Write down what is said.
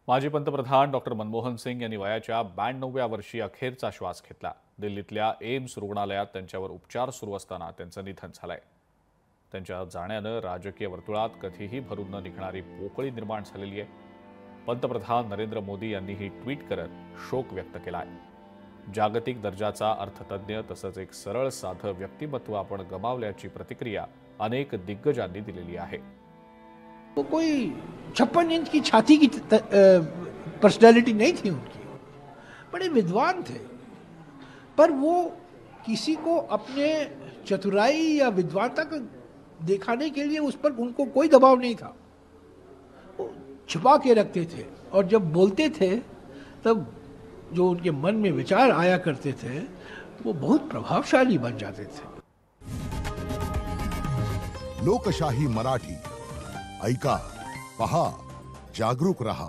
माजी पंतप्रधान डॉक्टर मनमोहन सिंग यांनी वयाच्या 92व्या वर्षी अखेरचा श्वास घेतला। दिल्लीतल्या एम्स रुग्णालयात त्यांच्यावर उपचार सुरू असताना त्यांचं निधन झालंय। त्यांच्या जाण्यानं राजकीय वर्तुळात कधीही भरून न निघणारी पोकळी निर्माण झालेली आहे। पंतप्रधान नरेंद्र मोदी यांनीही ट्विट करत शोक व्यक्त केलाय। जागतिक दर्जाचा अर्थतज्ञ तसंच एक सरळ साधं व्यक्तिमत्व आपण गमावल्याची प्रतिक्रिया अनेक दिग्गजांनी दिलेली आहे। वो कोई 56 इंच की छाती की पर्सनालिटी नहीं थी उनकी। बड़े विद्वान थे, पर वो किसी को अपने चतुराई या विद्वानता को दिखाने के लिए उस पर उनको कोई दबाव नहीं था। वो छुपा के रखते थे और जब बोलते थे तब जो उनके मन में विचार आया करते थे वो बहुत प्रभावशाली बन जाते थे। लोकशाही मराठी ऐका, पहा, जागरूक रहा।